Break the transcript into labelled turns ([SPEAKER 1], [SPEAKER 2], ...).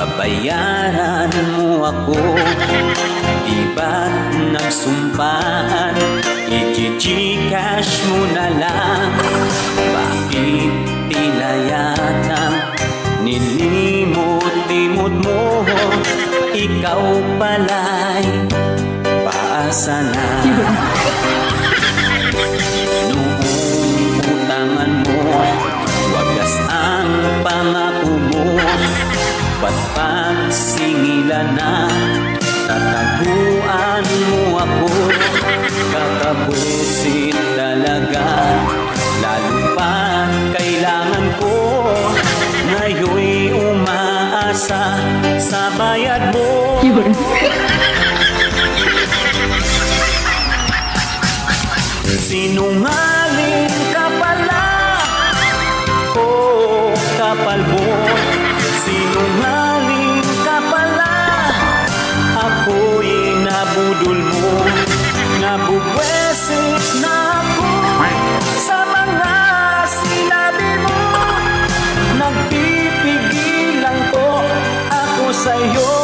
[SPEAKER 1] babayaran mo ako. Di ba't nagsumpaan, i-gcash mo na lang? Bakit tila yatang nilimot-limot mo? Ikaw pala'y paasa na. Noong utangan mo, wagas ang pangako mo. Ba't pagsingilan na tataguan mo ako? Kakabusit talaga, lalo pa kailangan ko. Ngayon'y umaasa sa bayad mo. Sinungaling ka pala, oh kapal mo. Sinungaling ka pala, ako'y nabudol mo. Nabubwesit na ako sa mga sinabi mo. Nagpipigil lang po ako sa'yo.